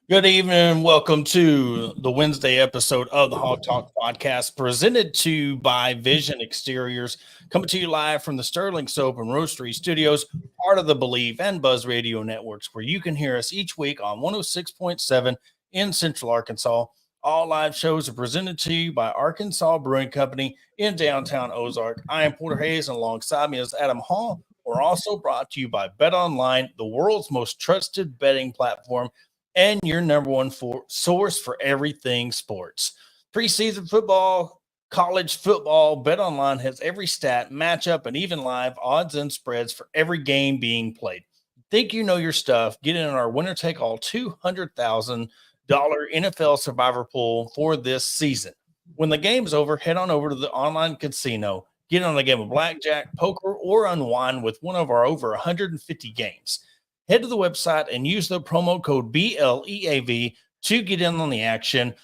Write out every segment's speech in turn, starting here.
Good evening. Welcome to the Wednesday episode of the Hog Talk podcast, presented to you by Vision Exteriors, coming to you live from the Sterling Soap and Roastery Studios, part of the Believe and Buzz Radio networks, where you can hear us each week on 106.7 in Central Arkansas. All live shows are presented to you by Arkansas Brewing Company in downtown Ozark. I am Porter Hayes, and alongside me is Adam Hall. We're also brought to you by Bet Online, the world's most trusted betting platform, and your number one source for everything sports. Preseason football, college football, BetOnline has every stat, matchup, and even live odds and spreads for every game being played. Think you know your stuff? Get in our winner-take-all $200,000 NFL Survivor pool for this season. When the game's over, head on over to the online casino, get on a game of blackjack, poker, or unwind with one of our over 150 games. Head to the website and use the promo code BLEAV to get in on the action.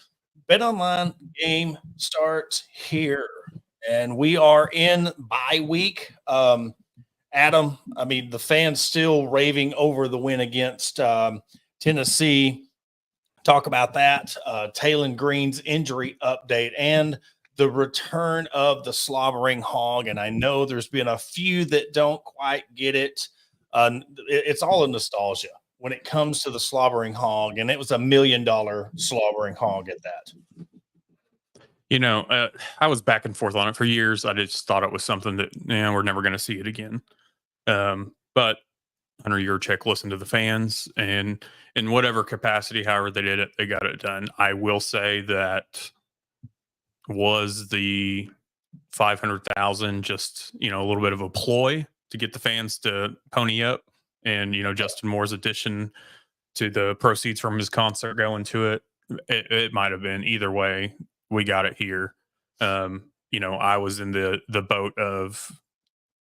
BetOnline game starts here, and we are in bye week. Adam, the fans still raving over the win against Tennessee. Talk about that. Taylen Green's injury update and the return of the slobbering hog. And I know there's been a few that don't quite get it. It's all a nostalgia when it comes to the slobbering hog, and it was $1 million slobbering hog at that. I was back and forth on it for years. I just thought it was something that we're never going to see it again. But under your check, listen to the fans, and in whatever capacity, however they did it, they got it done. I will say that was the 500,000 just a little bit of a ploy to get the fans to pony up, and Justin Moore's addition to the proceeds from his concert going to it. It might have been either way. We got it here. I was in the boat of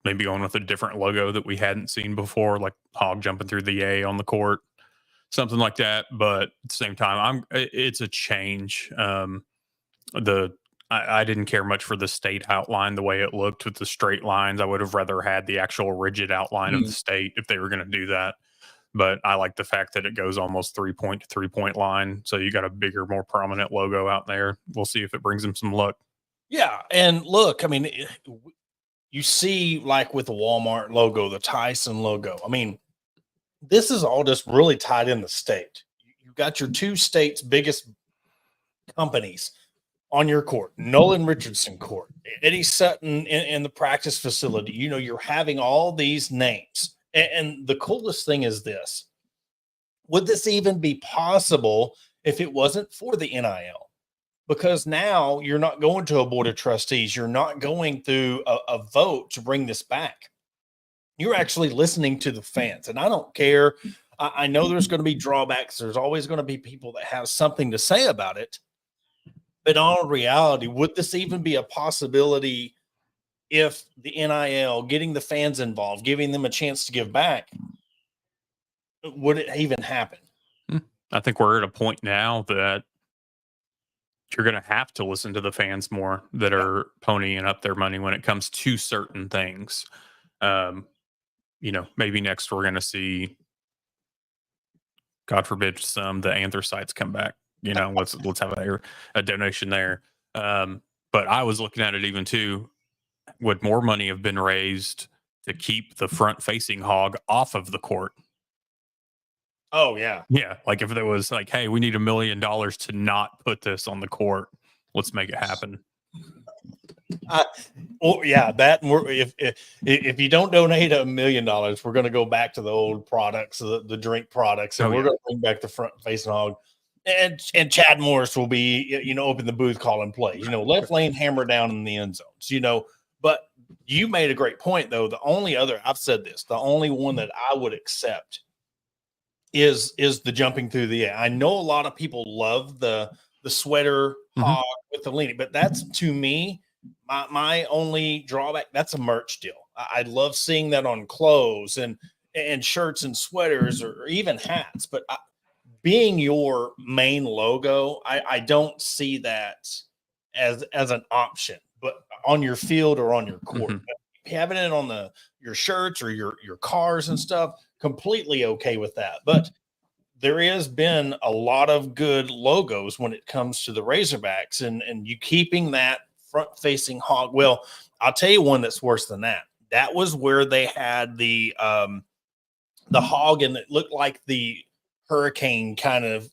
maybe going with a different logo that we hadn't seen before, like hog jumping through the A on the court, something like that. But at the same time, it's a change. I didn't care much for the state outline, the way it looked with the straight lines. I would have rather had the actual rigid outline of the state if they were going to do that. But I like the fact that it goes almost 3-point to 3-point line. So you got a bigger, more prominent logo out there. We'll see if it brings them some luck. Yeah. And look, you see, like with the Walmart logo, the Tyson logo. This is all just really tied in the state. You've got your two states' biggest companies on your court, Nolan Richardson court, Eddie Sutton in the practice facility. You're having all these names. And the coolest thing is this. Would this even be possible if it wasn't for the NIL? Because now you're not going to a board of trustees. You're not going through a vote to bring this back. You're actually listening to the fans. And I don't care. I know there's going to be drawbacks. There's always going to be people that have something to say about it. But in reality, would this even be a possibility if the NIL, getting the fans involved, giving them a chance to give back, would it even happen? I think we're at a point now that you're going to have to listen to the fans more that are ponying up their money when it comes to certain things. Maybe next we're going to see, God forbid, the anthracites come back. Let's have a donation there. But I was looking at it even too. Would more money have been raised to keep the front-facing hog off of the court? Oh, yeah. Yeah, like if there was like, hey, we need $1 million to not put this on the court. Let's make it happen. If you don't donate $1 million, we're going to go back to the old products, the drink products, and we're going to bring back the front-facing hog. And Chad Morris will be, open the booth calling plays, left lane hammer down in the end zones, But you made a great point, though. The only one that I would accept is the jumping through the air. I know a lot of people love the sweater hog with the leaning, but that's, to me, my only drawback. That's a merch deal. I love seeing that on clothes and shirts and sweaters or even hats, but being your main logo, I don't see that as an option, but on your field or on your court. Having it on your shirts or your cars and stuff, completely okay with that. But there has been a lot of good logos when it comes to the Razorbacks, and you keeping that front facing hog. Well, I'll tell you one that's worse than that. That was where they had the hog, and it looked like the hurricane kind of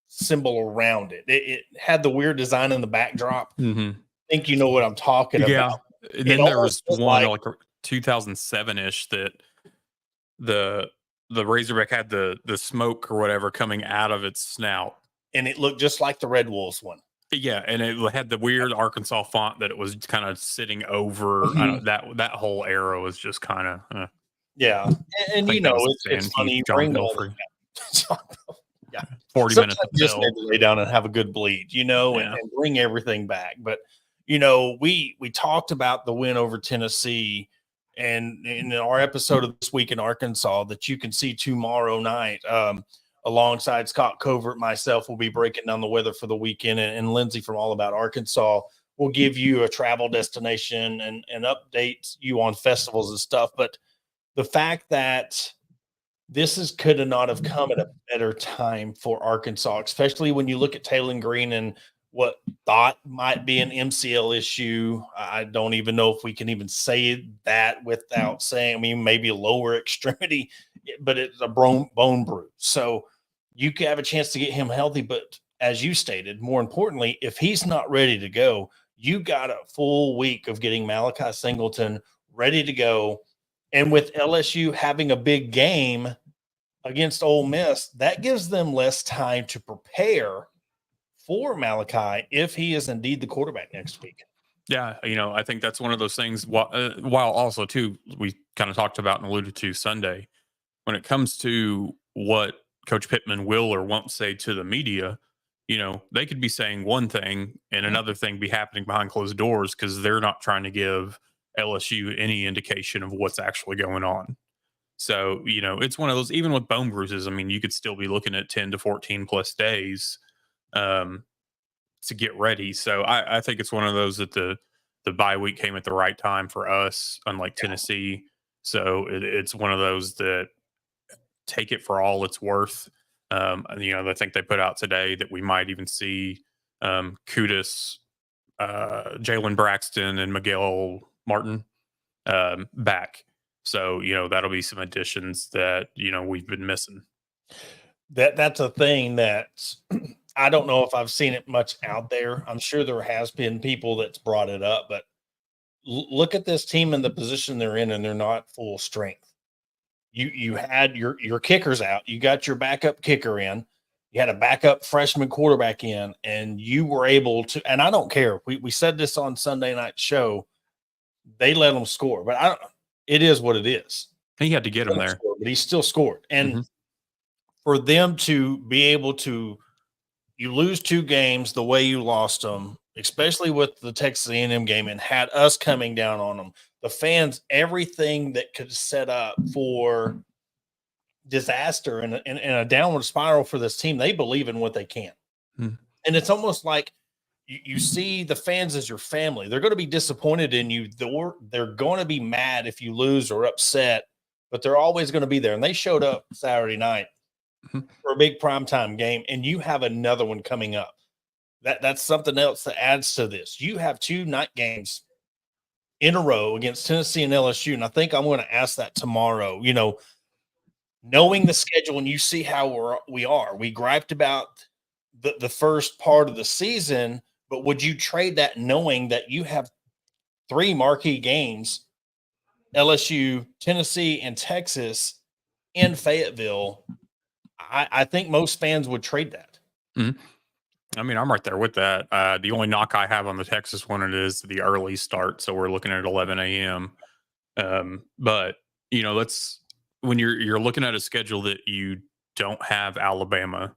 symbol around it. It had the weird design in the backdrop. Mm-hmm. I think you know what I'm talking about. And then there was one like 2007-ish that the Razorback had the smoke or whatever coming out of its snout, and it looked just like the Red Wolves one. Yeah, and it had the weird Arkansas font that it was kind of sitting over. That whole arrow was just kind of yeah, and you know it's funny. Bring all yeah, 40 minutes. Just need to lay down and have a good bleed, you know, and bring everything back. But you know, we talked about the win over Tennessee, and in our episode of This Week in Arkansas that you can see tomorrow night. Alongside Scott Covert, myself will be breaking down the weather for the weekend, and Lindsay from All About Arkansas will give you a travel destination and update you on festivals and stuff. But the fact that this could not have come at a better time for Arkansas, especially when you look at Taylen Green and what thought might be an MCL issue. I don't even know if we can even say that without saying, I mean, maybe a lower extremity, but it's a bone bruise. So you could have a chance to get him healthy. But as you stated, more importantly, if he's not ready to go, you got a full week of getting Malachi Singleton ready to go. And with LSU having a big game against Ole Miss, that gives them less time to prepare for Malachi if he is indeed the quarterback next week. Yeah, you know, I think that's one of those things. While also, too, we kind of talked about and alluded to Sunday, when it comes to what Coach Pittman will or won't say to the media, you know, they could be saying one thing and another thing be happening behind closed doors because they're not trying to give LSU any indication of what's actually going on. So, you know, it's one of those, even with bone bruises, I mean, you could still be looking at 10 to 14 plus days to get ready. So I think it's one of those that the bye week came at the right time for us, unlike Tennessee. So it's one of those that take it for all it's worth. You know, I think they put out today that we might even see Kudus, Jalen Braxton, and Miguel Martin back. So, you know, that'll be some additions that, you know, we've been missing. That's a thing that I don't know if I've seen it much out there. I'm sure there has been people that's brought it up, but look at this team in the position they're in, and they're not full strength. You had your kickers out. You got your backup kicker in. You had a backup freshman quarterback in, and you were able to. And I don't care. We said this on Sunday night show. They let them score, but it is what it is. He had to get him there, score, but he still scored. And for them to be able to, you lose 2 games the way you lost them, especially with the Texas A&M game, and had us coming down on them. The fans, everything that could set up for disaster and a downward spiral for this team, they believe in what they can. And it's almost like you see the fans as your family. They're going to be disappointed in you. They're going to be mad if you lose or upset, but they're always going to be there. And they showed up Saturday night for a big primetime game, and you have another one coming up. That's something else that adds to this. You have 2 night games in a row against Tennessee and LSU, and I think I'm going to ask that tomorrow. You know, knowing the schedule, and you see how we are. We griped about the first part of the season, but would you trade that knowing that you have 3 marquee games, LSU, Tennessee, and Texas in Fayetteville? I think most fans would trade that. I mean, I'm right there with that. The only knock I have on the Texas one is the early start. So we're looking at 11 a.m. But, you know, when you're looking at a schedule that you don't have Alabama,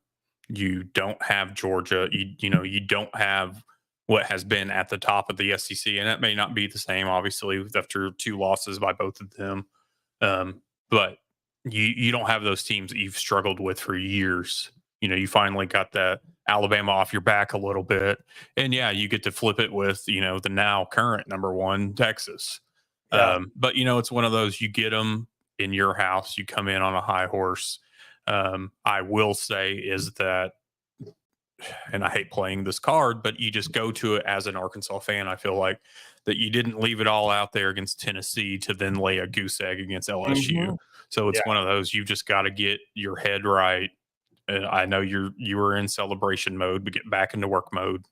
you don't have Georgia, you know, you don't have what has been at the top of the SEC. And that may not be the same, obviously, after 2 losses by both of them. But you don't have those teams that you've struggled with for years. You know, you finally got that Alabama off your back a little bit. And yeah, you get to flip it with, you know, the now current number 1 Texas. But, you know, it's one of those, you get them in your house, you come in on a high horse. I will say is that, and I hate playing this card, but you just go to it as an Arkansas fan. I feel like that you didn't leave it all out there against Tennessee to then lay a goose egg against LSU. So it's one of those, you just got to get your head right. And I know you were in celebration mode, but get back into work mode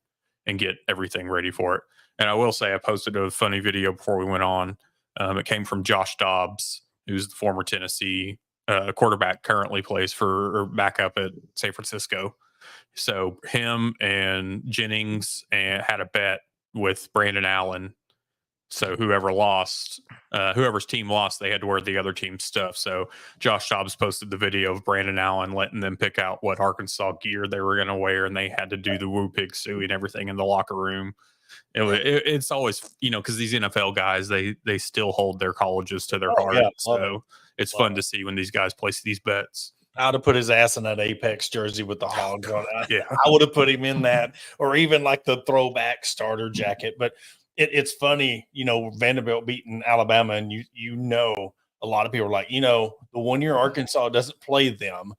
and get everything ready for it. And I will say, I posted a funny video before we went on. It came from Josh Dobbs, who's the former Tennessee quarterback, currently plays for or backup at San Francisco. So him and Jennings had a bet with Brandon Allen. So whoever's team lost, they had to wear the other team's stuff. So Josh Dobbs posted the video of Brandon Allen letting them pick out what Arkansas gear they were going to wear, and they had to do the Woo Pig suit and everything in the locker room. It's always, because these NFL guys, they still hold their colleges to their heart. Yeah, so it's fun to see when these guys place these bets. I'd have put his ass in that Apex jersey with the hogs on it. Yeah. I would have put him in that, or even like the throwback starter jacket. But it's funny, Vanderbilt beating Alabama, and a lot of people are like, the 1 year Arkansas doesn't play them,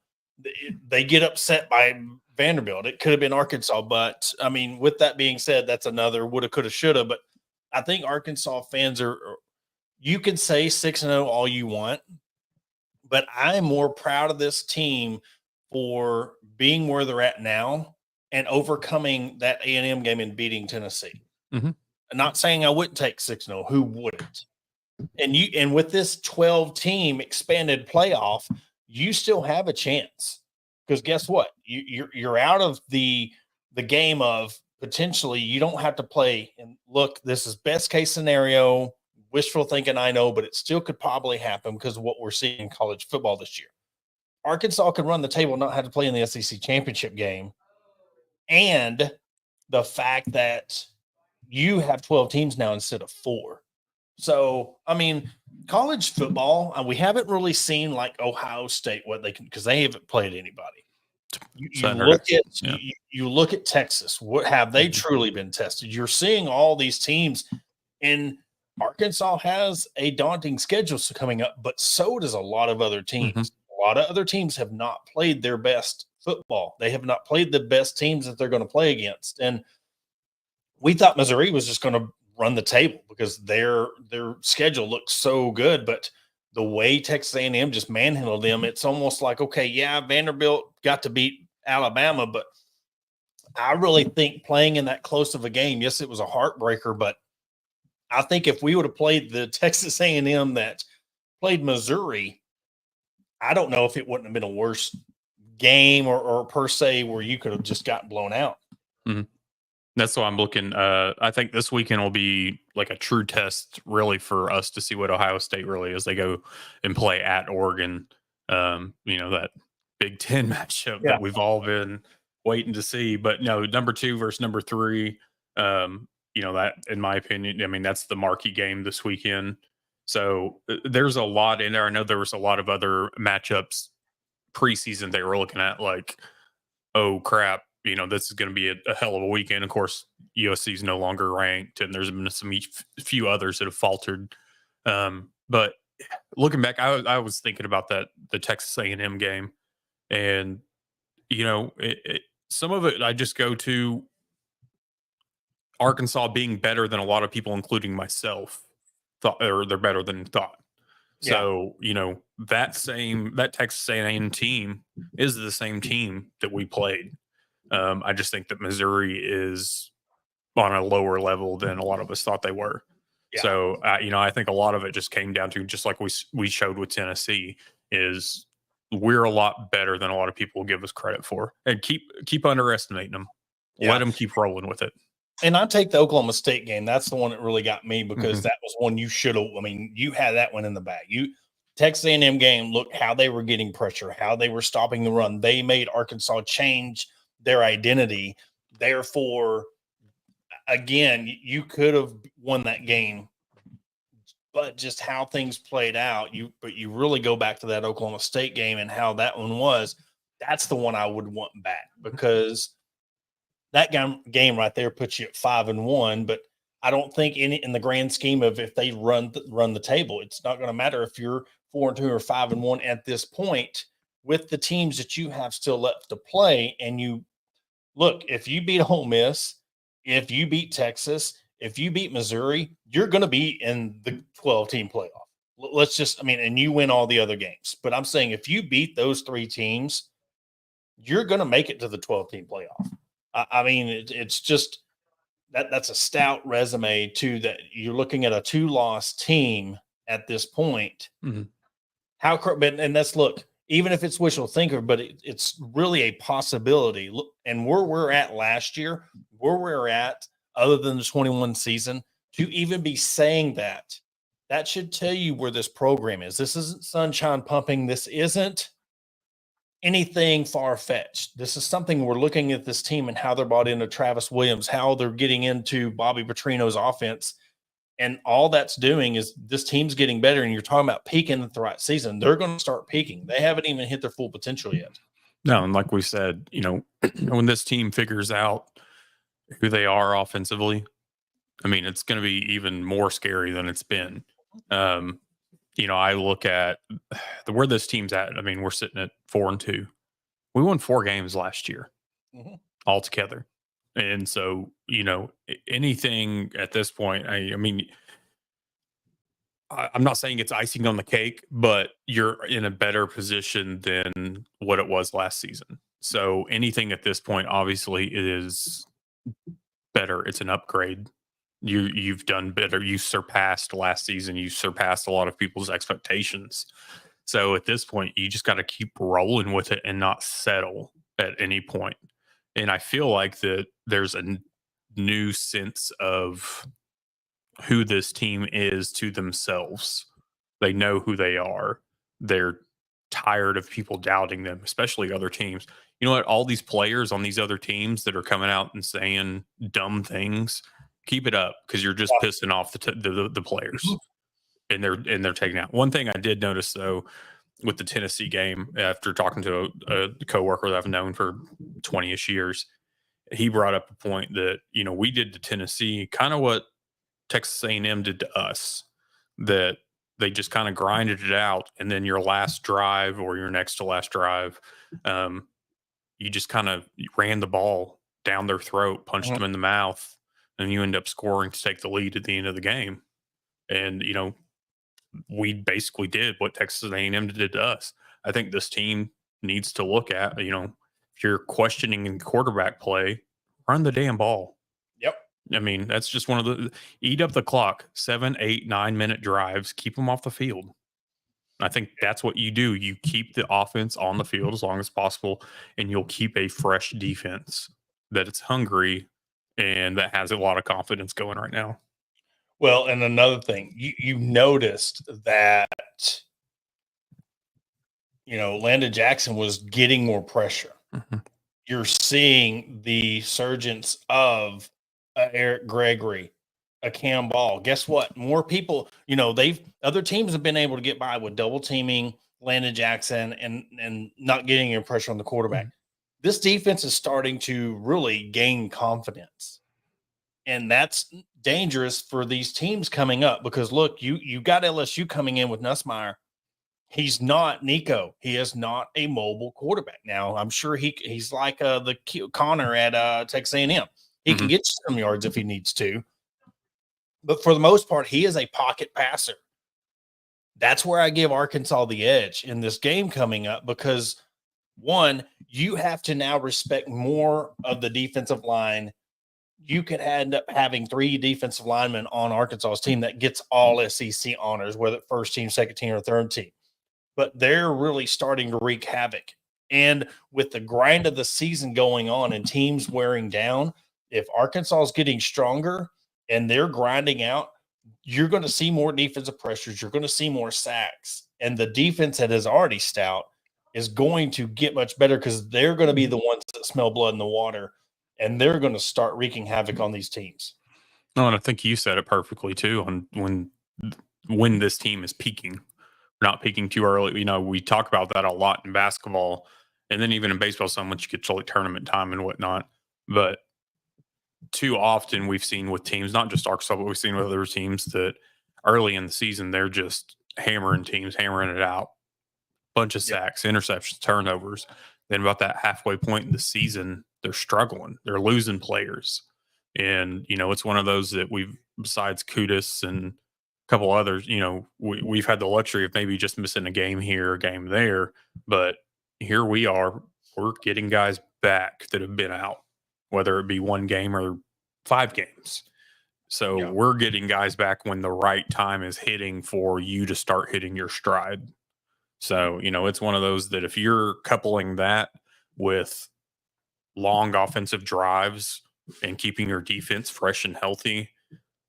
they get upset by Vanderbilt. It could have been Arkansas, but I mean, with that being said, that's another woulda, coulda, shoulda. But I think Arkansas fans you can say 6-0 all you want, but I'm more proud of this team for being where they're at now and overcoming that A&M game and beating Tennessee. Mm-hmm. I'm not saying I wouldn't take 6-0. Who wouldn't? And with this 12-team expanded playoff, you still have a chance. Because guess what? You're out of the game of potentially you don't have to play. And look, this is best case scenario. Wishful thinking, I know, but it still could probably happen because of what we're seeing in college football this year. Arkansas could run the table, not have to play in the SEC championship game. And the fact that you have 12 teams now instead of 4. So, I mean, college football, we haven't really seen like Ohio State what they can, because they haven't played anybody. You look at Texas. What have they truly been tested? You're seeing all these teams, and Arkansas has a daunting schedule coming up, but so does a lot of other teams. Mm-hmm. A lot of other teams have not played their best football. They have not played the best teams that they're going to play against. And we thought Missouri was just going to run the table because their schedule looked so good, but the way Texas A&M just manhandled them, it's almost like, okay, yeah, Vanderbilt got to beat Alabama, but I really think playing in that close of a game, yes, it was a heartbreaker, but I think if we would have played the Texas A&M that played Missouri, I don't know if it wouldn't have been a worse game or per se where you could have just gotten blown out. Mm-hmm. That's why I'm looking. I think this weekend will be like a true test, really, for us to see what Ohio State really is. They go and play at Oregon. That Big Ten matchup that we've all been waiting to see. But no, number 2 versus number 3. That, in my opinion, I mean, that's the marquee game this weekend. So there's a lot in there. I know there was a lot of other matchups preseason they were looking at, like, oh crap, this is going to be a hell of a weekend. Of course, USC is no longer ranked, and there's been few others that have faltered. But looking back, I was thinking about the Texas A&M game, and some of it I just go to Arkansas being better than a lot of people, including myself, thought, or they're better than thought. Yeah. So, that Texas A&M team is the same team that we played. I just think that Missouri is on a lower level than a lot of us thought they were. Yeah. So, I think a lot of it just came down to, just like we showed with Tennessee, is we're a lot better than a lot of people will give us credit for. And keep underestimating them. Yeah. Let them keep rolling with it. And I take the Oklahoma State game. That's the one that really got me, because that was one you should have. I mean, you had that one in the bag. Texas A&M game, look how they were getting pressure, how they were stopping the run. They made Arkansas change their identity. Therefore, again, you could have won that game, but just how things played out, but you really go back to that Oklahoma State game and how that one was. That's the one I would want back, because that game right there puts you at 5-1. But I don't think in the grand scheme of if they run the table, it's not going to matter if you're 4-2 or 5-1 at this point. with the teams that you have still left to play. And you look, if you beat Ole Miss, if you beat Texas, if you beat Missouri, you're going to be in the 12-team playoff. Let's just, I mean, and you win all the other games. But I'm saying if you beat those 3 teams, you're going to make it to the 12-team playoff. I mean, it's just that's a stout resume too. That you're looking at a 2-loss team at this point. Mm-hmm. And that's look, even if it's wishful thinker, but it's really a possibility. Look, and where we're at last year, where we're at, other than the 21 season, to even be saying that should tell you where this program is. This isn't sunshine pumping. This isn't anything far-fetched. This is something we're looking at this team and how they're bought into Travis Williams, how they're getting into Bobby Petrino's offense. And all that's doing is this team's getting better. And you're talking about peaking at the right season. They're going to start peaking. They haven't even hit their full potential yet. No, and like we said, when this team figures out who they are offensively, I mean, it's going to be even more scary than it's been. I look at where this team's at. I mean, we're sitting at 4-2. We won 4 games last year altogether. And so, anything at this point, I'm not saying it's icing on the cake, but you're in a better position than what it was last season. So anything at this point, obviously, is better. It's an upgrade. You've done better. You surpassed last season. You surpassed a lot of people's expectations. So at this point, you just got to keep rolling with it and not settle at any point. And I feel like that there's a new sense of who this team is to themselves. They know who they are. They're tired of people doubting them, especially other teams. You know what? All these players on these other teams that are coming out and saying dumb things, keep it up, because you're just pissing off the players, and they're taking out. One thing I did notice though with the Tennessee game, after talking to a coworker that I've known for 20-ish years, he brought up a point that we did to Tennessee kind of what Texas A&M did to us, that they just kind of grinded it out, and then your last drive or your next to last drive, you just kind of ran the ball down their throat, punched them in the mouth, and you end up scoring to take the lead at the end of the game. And we basically did what Texas A&M did to us. I think this team needs to look at, if you're questioning quarterback play, run the damn ball. Yep. I mean, that's just one of the eat up the clock, 7, 8, 9-minute drives, keep them off the field. I think that's what you do. You keep the offense on the field as long as possible, and you'll keep a fresh defense that it's hungry and that has a lot of confidence going right now. Well, and another thing, you noticed that, Landon Jackson was getting more pressure. You're seeing the surgence of Eric Gregory, a Cam Ball. Guess what? More people, other teams have been able to get by with double teaming Landon Jackson and not getting any pressure on the quarterback. This defense is starting to really gain confidence. And that's dangerous for these teams coming up, because look, you got LSU coming in with Nussmeier. He's not Nico. He is not a mobile quarterback. Now, I'm sure he's like the Connor at Texas A&M. He can get you some yards if he needs to. But for the most part, he is a pocket passer. That's where I give Arkansas the edge in this game coming up, because, one, you have to now respect more of the defensive line. You could end up having 3 defensive linemen on Arkansas's team that gets all SEC honors, whether first team, second team, or third team. But they're really starting to wreak havoc. And with the grind of the season going on and teams wearing down, if Arkansas is getting stronger and they're grinding out, you're going to see more defensive pressures. You're going to see more sacks. And the defense that is already stout is going to get much better, because they're going to be the ones that smell blood in the water, and they're going to start wreaking havoc on these teams. No, and I think you said it perfectly too. On when this team is peaking, not peaking too early. We talk about that a lot in basketball, and then even in baseball, some once you get to like tournament time and whatnot. But too often we've seen with teams, not just Arkansas, but we've seen with other teams, that early in the season they're just hammering teams, hammering it out. bunch of sacks, interceptions, turnovers. Then about that halfway point in the season, they're struggling. They're losing players. And, it's one of those that besides Kudus and a couple others, we've had the luxury of maybe just missing a game here, a game there. But here we are, we're getting guys back that have been out, whether it be one game or 5 games. So we're getting guys back when the right time is hitting for you to start hitting your stride. So, it's one of those that if you're coupling that with long offensive drives and keeping your defense fresh and healthy,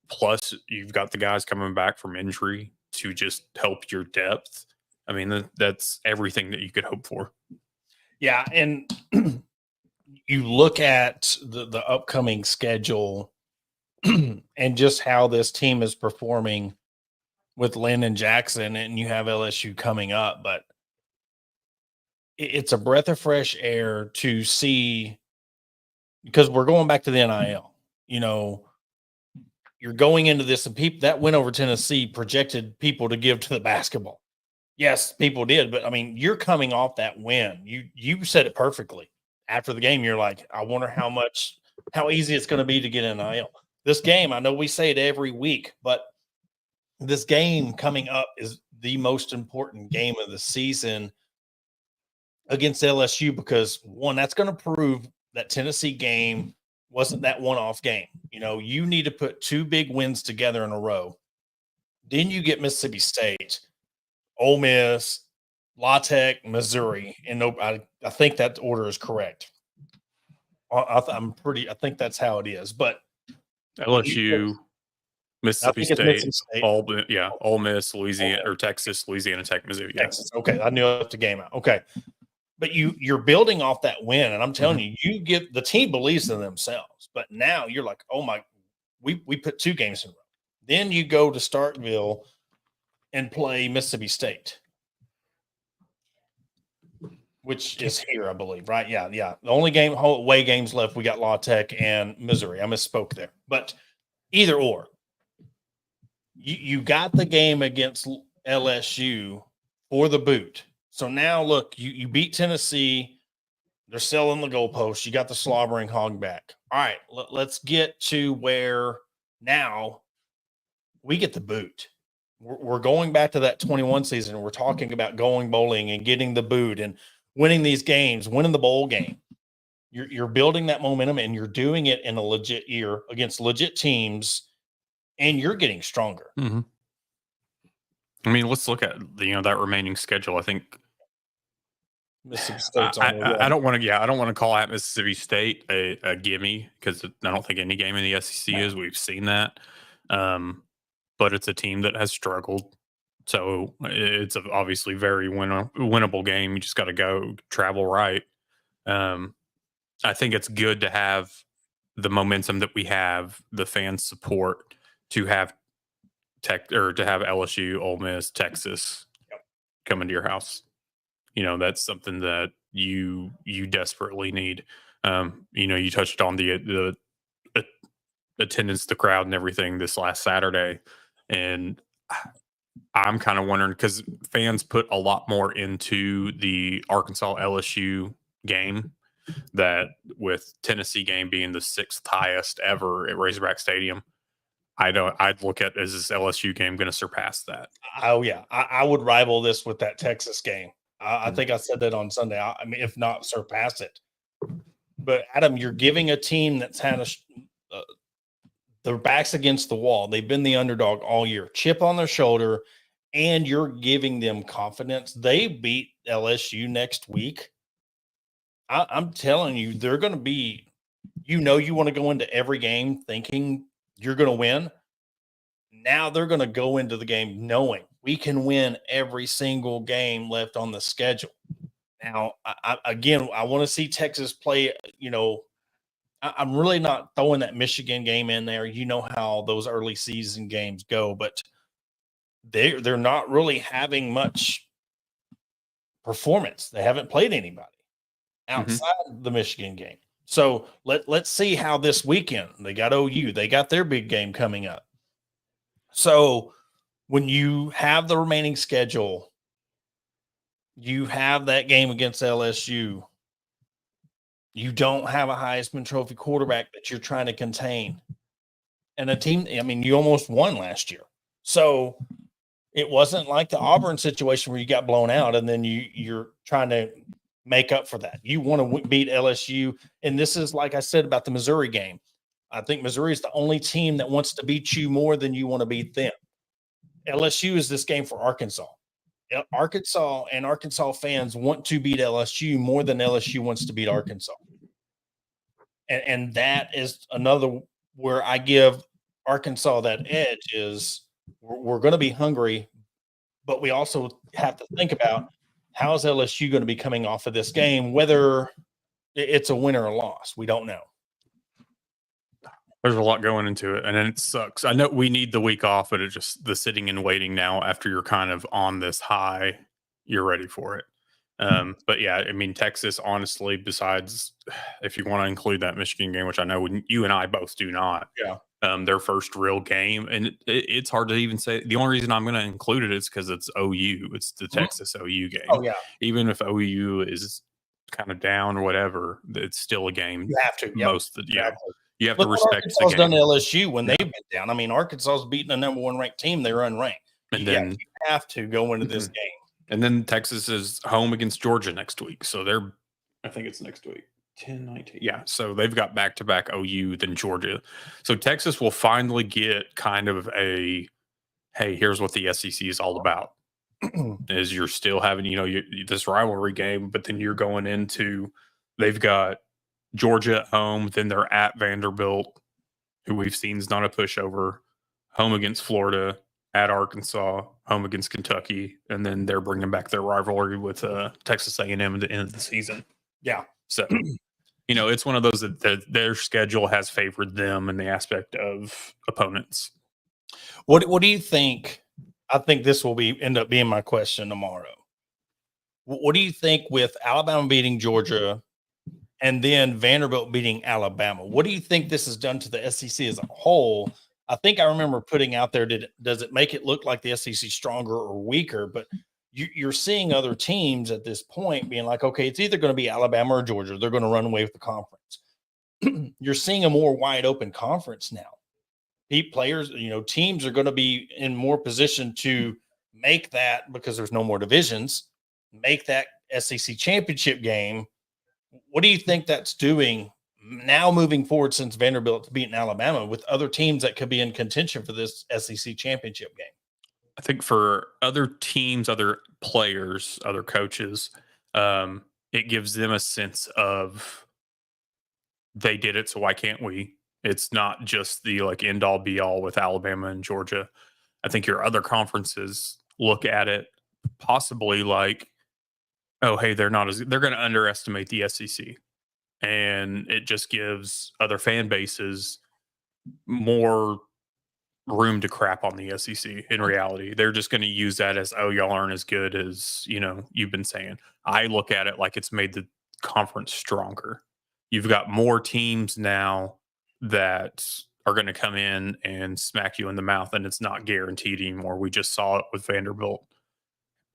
plus you've got the guys coming back from injury to just help your depth. I mean, that's everything that you could hope for. Yeah. And you look at the upcoming schedule and just how this team is performing with Lynn and Jackson, and you have LSU coming up, but it's a breath of fresh air to see, because we're going back to the NIL. You're going into this, and people that win over Tennessee projected people to give to the basketball. Yes, people did, but I mean, you're coming off that win. You said it perfectly. After the game, you're like, I wonder how easy it's going to be to get NIL. This game, I know we say it every week, but this game coming up is the most important game of the season against LSU, because one, that's going to prove that Tennessee game wasn't that one-off game. You need to put 2 big wins together in a row. Then you get Mississippi State, Ole Miss, La Tech, Missouri, and I think that order is correct. I think that's how it is. But LSU, Mississippi State, Ole Miss, Louisiana, or Texas, Louisiana Tech, Missouri. Texas. Okay, I knew I left the game out. Okay, but you're building off that win, and I'm telling you get the team believes in themselves. But now you're like, oh my, we put 2 games in a row. Then you go to Starkville and play Mississippi State, which is here, I believe, right? Yeah. The only away games left, we got La Tech and Missouri. I misspoke there, but either or. You got the game against LSU for the boot. So now, look, you beat Tennessee. They're selling the goalposts. You got the slobbering hog back. All right, let's get to where now we get the boot. We're going back to that 21 season. We're talking about going bowling and getting the boot and winning these games, winning the bowl game. You're building that momentum, and you're doing it in a legit year against legit teams, and you're getting stronger. Mm-hmm. I mean, let's look at that remaining schedule. I think Mississippi State's I don't want to call out Mississippi State a gimme, because I don't think any game in the SEC is. We've seen that, but it's a team that has struggled. So it's obviously very winnable game. You just got to go travel right. I think it's good to have the momentum that we have, the fan support, to have to have LSU, Ole Miss, Texas come into your house. That's something that you desperately need. You touched on the attendance, the crowd, and everything this last Saturday, and I'm kind of wondering, because fans put a lot more into the Arkansas LSU game, that with Tennessee game being the 6th highest ever at Razorback Stadium, I'd look at, is this LSU game going to surpass that? Oh yeah, I would rival this with that Texas game. I think I said that on Sunday. I mean, if not surpass it. But Adam, you're giving a team that's had their backs against the wall. They've been the underdog all year, chip on their shoulder, and you're giving them confidence. They beat LSU next week. I'm telling you, they're going to be, you want to go into every game thinking you're going to win. Now they're going to go into the game knowing we can win every single game left on the schedule. Now, I want to see Texas play, I'm really not throwing that Michigan game in there. You know how those early season games go, but they're not really having much performance. They haven't played anybody outside the Michigan game. So let's see how this weekend, they got OU, they got their big game coming up. So when you have the remaining schedule, You have that game against LSU. You don't have a Heisman Trophy quarterback that you're trying to contain. And a team, I mean, you almost won last year. So it wasn't like the Auburn situation where you got blown out and then you're trying to make up for that. You want to beat LSU. And this is like I said about the Missouri game. I think Missouri is the only team that wants to beat you more than you want to beat them. LSU is this game for Arkansas. Arkansas and Arkansas fans want to beat LSU more than LSU wants to beat Arkansas. And that is another where I give Arkansas that edge is we're going to be hungry, but we also have to think about how is LSU going to be coming off of this game, whether it's a win or a loss. We don't know. There's a lot going into it, and it sucks. I know we need the week off, but it's just the sitting and waiting now after you're kind of on this high, you're ready for it. But yeah, I mean, Texas, honestly, besides if you want to include that Michigan game, which I know you and I both do not, their first real game. And it's hard to even say. The only reason I'm going to include it is because it's OU. It's the Texas OU game. Oh, yeah. Even if OU is kind of down or whatever, it's still a game. You have to. Most of the, yeah. Exactly. You have Look to respect Arkansas's the game. done to LSU when they've been down. I mean, Arkansas's beating a number one ranked team. They're unranked. And then you have to go into this game. And then Texas is home against Georgia next week. So I think it's next week. 10-19. Yeah. So they've got back-to-back OU, then Georgia. So Texas will finally get kind of a, hey, here's what the SEC is all about. Is you're still having, this rivalry game, but then you're going into, they've got Georgia at home, then they're at Vanderbilt, who we've seen is not a pushover, home against Florida, at Arkansas, home against Kentucky, and then they're bringing back their rivalry with Texas A&M at the end of the season. Yeah. So, it's one of those that their schedule has favored them in the aspect of opponents. What do you think? I think this will end up being my question tomorrow. What do you think with Alabama beating Georgia and then Vanderbilt beating Alabama? What do you think this has done to the SEC as a whole? I think I remember putting out there, does it make it look like the SEC stronger or weaker? But you're seeing other teams at this point being like, okay, it's either going to be Alabama or Georgia. They're going to run away with the conference. You're seeing a more wide open conference now. Players, teams are going to be in more position to make that, because there's no more divisions, make that SEC championship game. What do you think that's doing now moving forward since Vanderbilt's beaten Alabama with other teams that could be in contention for this SEC championship game? I think for other teams, other players, other coaches, it gives them a sense of they did it, so why can't we? It's not just the end all be all with Alabama and Georgia. I think your other conferences look at it possibly like, oh, hey, they're going to underestimate the SEC. And it just gives other fan bases more room to crap on the SEC. In reality, they're just going to use that as, oh, y'all aren't as good as, you've been saying. I look at it like it's made the conference stronger. You've got more teams now that are going to come in and smack you in the mouth, and it's not guaranteed anymore. We just saw it with Vanderbilt.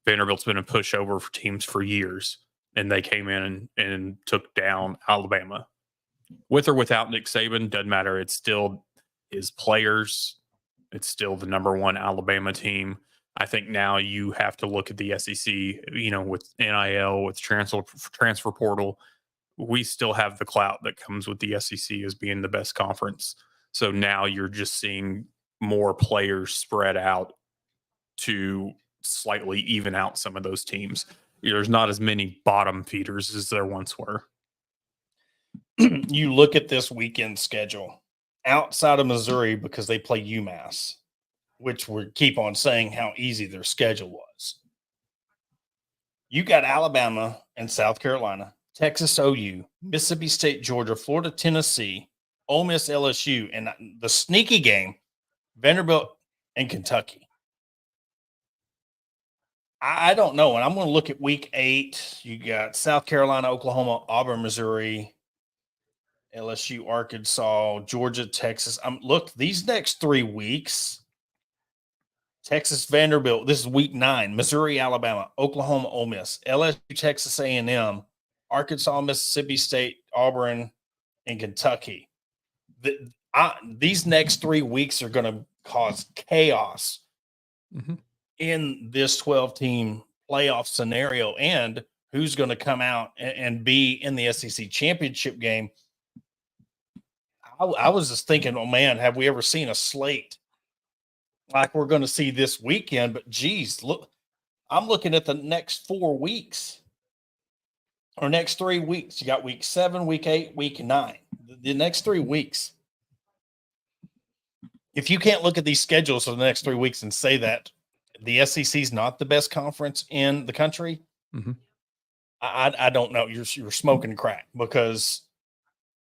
Vanderbilt's been a pushover for teams for years, and they came in and took down Alabama. With or without Nick Saban, doesn't matter. It's still his players. It's still the number one Alabama team. I think now you have to look at the SEC, with NIL, with transfer portal. We still have the clout that comes with the SEC as being the best conference. So now you're just seeing more players spread out to slightly even out some of those teams. There's not as many bottom feeders as there once were. You look at this weekend schedule outside of Missouri, because they play UMass, which we keep on saying how easy their schedule was. You got Alabama and South Carolina, Texas OU, Mississippi State, Georgia, Florida, Tennessee, Ole Miss, LSU, and the sneaky game, Vanderbilt and Kentucky. I don't know. And I'm going to look at week 8. You got South Carolina, Oklahoma, Auburn, Missouri, LSU, Arkansas, Georgia, Texas. Look, these next 3 weeks, Texas Vanderbilt. This is week 9. Missouri, Alabama, Oklahoma, Ole Miss, LSU, Texas A&M, Arkansas, Mississippi State, Auburn, and Kentucky. These next 3 weeks are going to cause chaos in this 12-team playoff scenario, and who's going to come out and be in the SEC championship game. I was just thinking, oh man, have we ever seen a slate like we're going to see this weekend? But geez, look, I'm looking at the next 4 weeks or next 3 weeks. You got week 7, week 8, week 9. The next 3 weeks. If you can't look at these schedules for the next 3 weeks and say that the SEC is not the best conference in the country, I don't know. You're smoking crack, because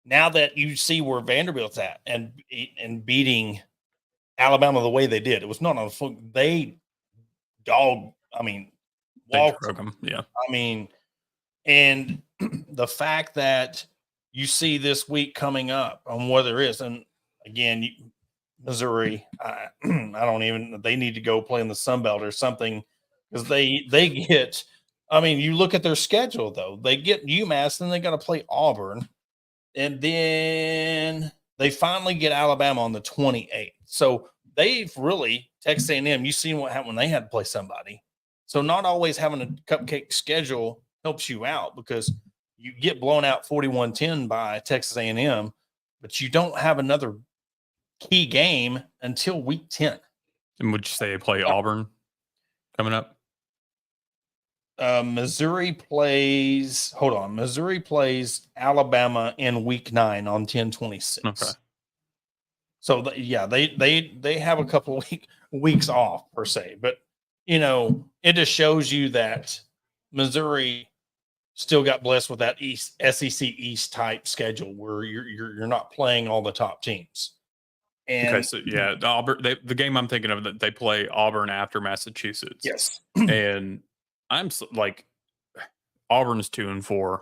now that you see where Vanderbilt's at and beating Alabama the way they did, it was not on the foot. They walked them. Yeah. I mean, and the fact that you see this week coming up on where there is, and again, Missouri, they need to go play in the Sun Belt or something, because they get, you look at their schedule though, they get UMass, then they got to play Auburn, and then they finally get Alabama on the 28th. So they've really, Texas A&M, you've seen what happened when they had to play somebody. So not always having a cupcake schedule helps you out, because you get blown out 41-10 by Texas A&M, but you don't have another key game until week 10. And would you say they play Auburn coming up? Missouri plays Alabama in week 9 on 10/26. Okay. So they have a couple of weeks off per se, but it just shows you that Missouri still got blessed with that SEC East type schedule where you're not playing all the top teams. And okay, so yeah, the game I'm thinking of, that they play Auburn after Massachusetts. yes, and I'm like, Auburn's 2-4,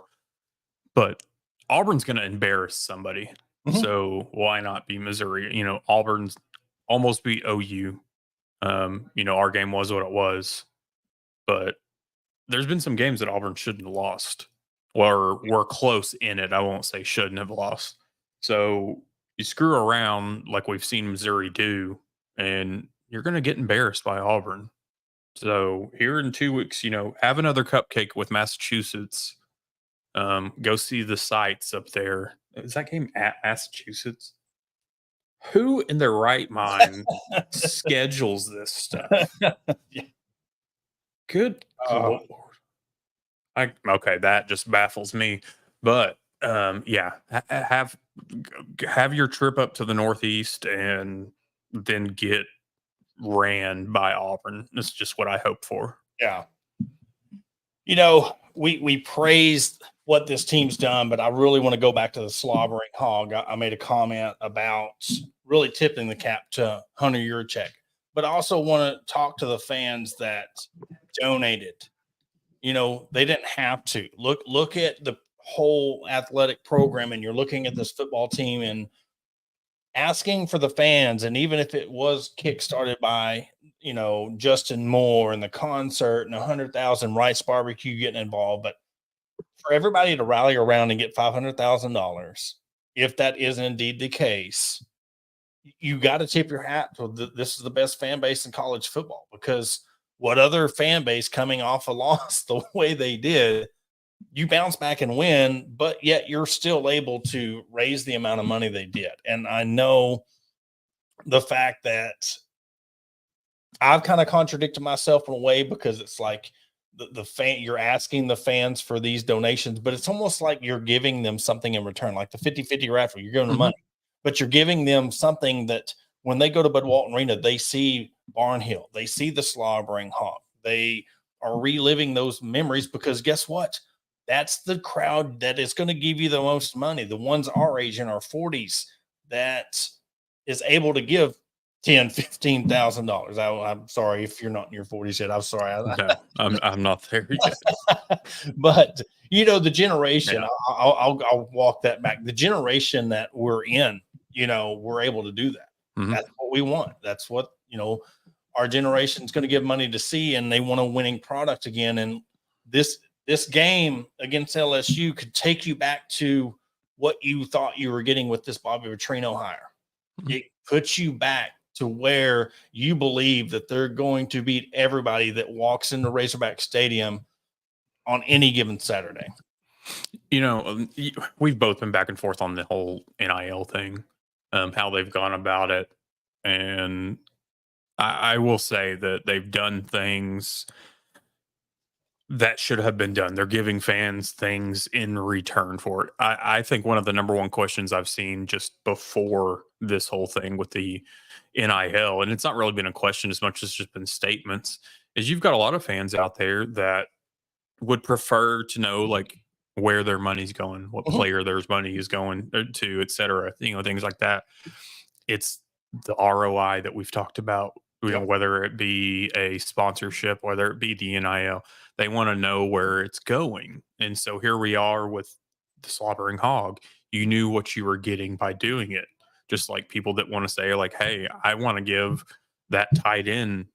but Auburn's going to embarrass somebody. So why not be Missouri? Auburn's almost beat OU. Our game was what it was, but there's been some games that Auburn shouldn't have lost, or were close in it. I won't say shouldn't have lost. So you screw around like we've seen Missouri do, and you're going to get embarrassed by Auburn. So here in 2 weeks, have another cupcake with Massachusetts. Go see the sights up there. Is that game at Massachusetts? Who in their right mind schedules this stuff? Yeah. Good Lord. Okay, that just baffles me. But have your trip up to the Northeast and then get ran by Auburn. That's just what I hope for. Yeah. We praised what this team's done, but I really want to go back to the slobbering hog. I made a comment about really tipping the cap to Hunter Yurchek, but I also want to talk to the fans that donated. They didn't have to. Look at the whole athletic program, and you're looking at this football team and asking for the fans, and even if it was kickstarted by Justin Moore and the concert and 100,000 Rice Barbecue getting involved, but for everybody to rally around and get $500,000, if that is indeed the case, you got to tip your hat to this is the best fan base in college football, because what other fan base coming off a loss the way they did, you bounce back and win, but yet you're still able to raise the amount of money they did. And I know the fact that I've kind of contradicted myself in a way, because it's like the fan, you're asking the fans for these donations, but it's almost like you're giving them something in return, like the 50-50 raffle. You're giving them money, but you're giving them something that when they go to Bud Walton Arena, they see Barnhill, they see the slobbering hog, they are reliving those memories, because guess what? That's the crowd that is going to give you the most money. The ones our age in our 40s that is able to give $10,000-$15,000. I'm sorry if you're not in your 40s yet. I'm sorry. No, I'm not there yet. But the generation. Yeah. I'll walk that back. The generation that we're in, we're able to do that. That's what we want. That's what our generation is going to give money to see, and they want a winning product again. And this game against LSU could take you back to what you thought you were getting with this Bobby Petrino hire. It puts you back to where you believe that they're going to beat everybody that walks into Razorback Stadium on any given Saturday. We've both been back and forth on the whole NIL thing, how they've gone about it. And I will say that they've done things that should have been done. They're giving fans things in return for it. I think one of the number one questions I've seen just before this whole thing with the NIL, and it's not really been a question as much as just been statements, is you've got a lot of fans out there that would prefer to know like where their money's going, what player their money is going to, et cetera, things like that. It's the ROI that we've talked about, whether it be a sponsorship, whether it be the NIL, they want to know where it's going. And so here we are with the Slobbering Hog. You knew what you were getting by doing it. Just like people that want to say like, hey, I want to give that tight end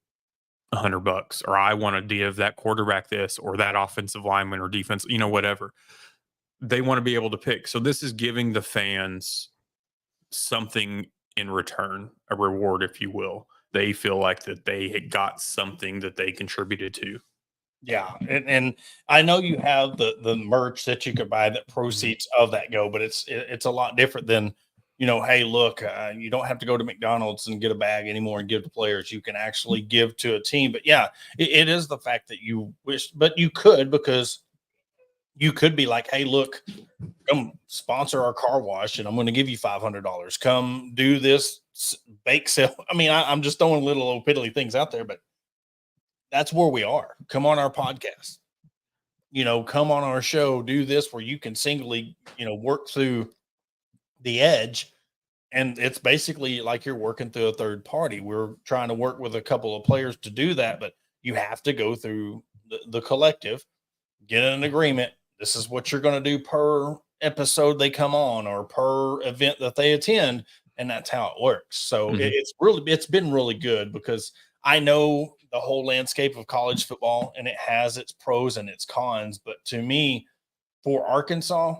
$100, or I want to give that quarterback this, or that offensive lineman or defense, whatever. They want to be able to pick. So this is giving the fans something in return, a reward, if you will. They feel like that they had got something that they contributed to. Yeah, and I know you have the merch that you could buy that proceeds of that go, but it's a lot different than, hey, look, you don't have to go to McDonald's and get a bag anymore and give to players. You can actually give to a team. But yeah, it is the fact that you wish, but you could, because you could be like, hey, look, come sponsor our car wash and I'm going to give you $500. Come do this bake sale. I mean, I'm just throwing little old piddly things out there, but that's where we are. Come on our podcast, come on our show, do this where you can singly, work through the edge. And it's basically like you're working through a third party. We're trying to work with a couple of players to do that, but you have to go through the collective, get an agreement. This is what you're going to do per episode they come on or per event that they attend. And that's how it works. So it's been really good, because I know the whole landscape of college football and it has its pros and its cons. But to me, for Arkansas,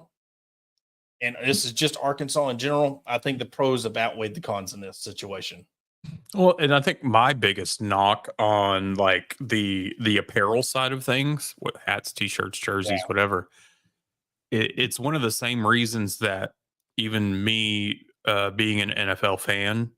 and this is just Arkansas in general, I think the pros have outweighed the cons in this situation. Well, and I think my biggest knock on like the apparel side of things, with hats, t-shirts, jerseys, whatever, it's one of the same reasons that even me being an NFL fan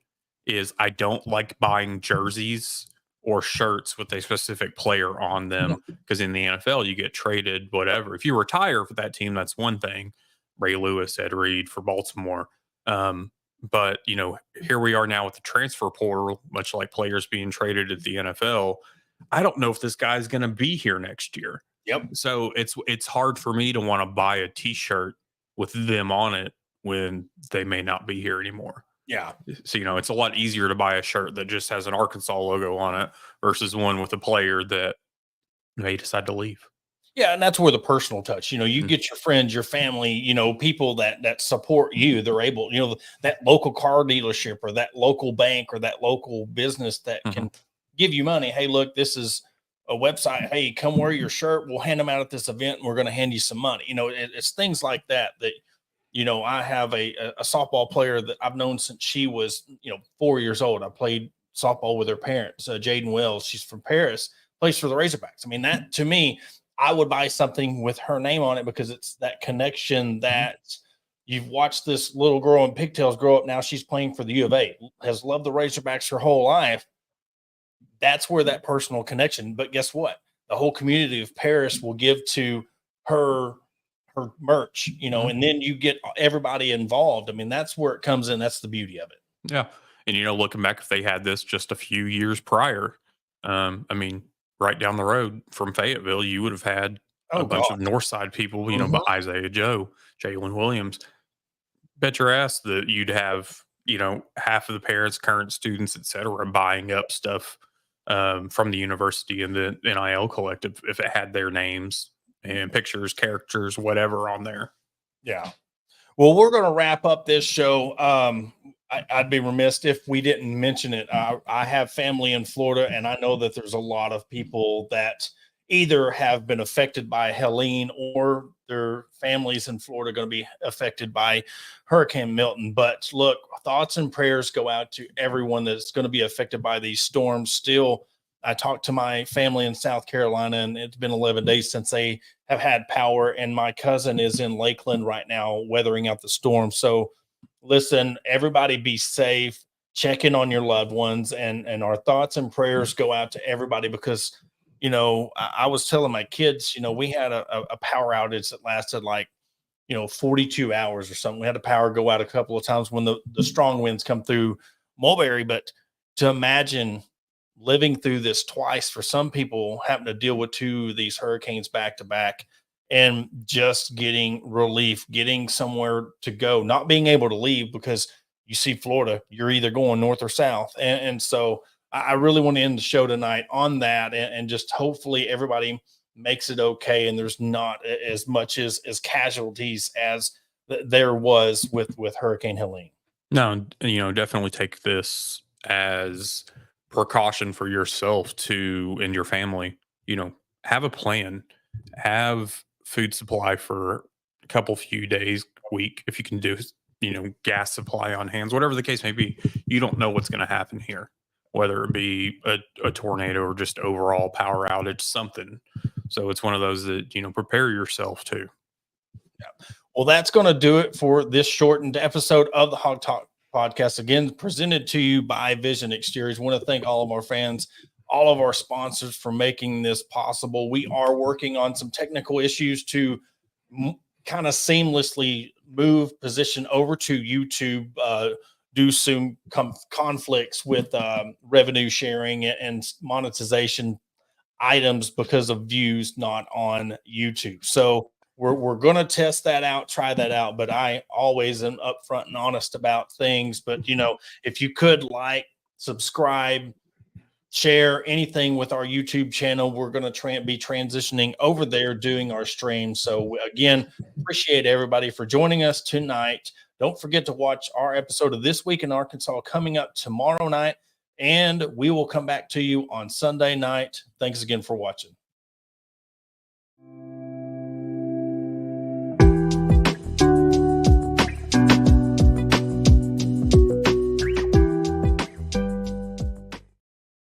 is I don't like buying jerseys or shirts with a specific player on them, because in the NFL you get traded, whatever. If you retire for that team, that's one thing. Ray Lewis, Ed Reed for Baltimore. But, here we are now with the transfer portal, much like players being traded at the NFL. I don't know if this guy's going to be here next year. Yep. So it's hard for me to want to buy a T-shirt with them on it when they may not be here anymore. Yeah. So, it's a lot easier to buy a shirt that just has an Arkansas logo on it versus one with a player that may decide to leave. Yeah, and that's where the personal touch, you get your friends, your family, people that support you. They're able, that local car dealership or that local bank or that local business that can give you money. Hey, look, this is a website. Hey, come wear your shirt. We'll hand them out at this event and we're going to hand you some money. It's things like that. I have a softball player that I've known since she was, 4 years old. I played softball with her parents, Jaden Wells. She's from Paris, plays for the Razorbacks. I mean, that to me, I would buy something with her name on it, because it's that connection that you've watched this little girl in pigtails grow up. Now she's playing for the U of A, has loved the Razorbacks her whole life. That's where that personal connection. But guess what? The whole community of Paris will give to her merch, and then you get everybody involved. I mean, that's where it comes in. That's the beauty of it. Yeah. And, looking back, if they had this just a few years prior, right down the road from Fayetteville, you would have had a bunch of Northside people, but Isaiah Joe, Jalen Williams. Bet your ass that you'd have, half of the parents, current students, et cetera, buying up stuff from the university and the NIL collective if it had their names and pictures, characters, whatever on there. Yeah. Well, we're going to wrap up this show. I'd be remiss if we didn't mention it. I have family in Florida, and I know that there's a lot of people that either have been affected by Helene or their families in Florida going to be affected by Hurricane Milton. But look, thoughts and prayers go out to everyone that's going to be affected by these storms. Still, I talked to my family in South Carolina, and it's been 11 days since they have had power. And my cousin is in Lakeland right now, weathering out the storm. So, listen, everybody be safe, check in on your loved ones, and our thoughts and prayers go out to everybody because I was telling my kids, we had a power outage that lasted like 42 hours or something. We had the power go out a couple of times when the strong winds come through Mulberry. But to imagine living through this twice, for some people having to deal with two of these hurricanes back to back, and just getting relief, getting somewhere to go, not being able to leave because you see Florida, you're either going north or south. And so I really want to end the show tonight on that, and just hopefully everybody makes it okay and there's not as much as casualties as there was with Hurricane Helene. No, definitely take this as precaution for yourself and your family. Have a plan, have food supply for a couple few days, week, if you can do, gas supply on hands, whatever the case may be. You don't know what's going to happen here, whether it be a tornado or just overall power outage, something. So it's one of those that, prepare yourself to. Yeah. Well, that's going to do it for this shortened episode of the Hog Talk podcast. Again, presented to you by Vision Exteriors. I want to thank all of our fans, all of our sponsors for making this possible. We are working on some technical issues to kind of seamlessly move position over to YouTube, do some conflicts with revenue sharing and monetization items because of views not on YouTube. So we're going to test that out, try that out. But I always am upfront and honest about things. But if you could subscribe, share anything with our YouTube channel, we're going to be transitioning over there doing our stream. So again, appreciate everybody for joining us tonight. Don't forget to watch our episode of This Week in Arkansas coming up tomorrow night, and we will come back to you on Sunday night. Thanks again for watching.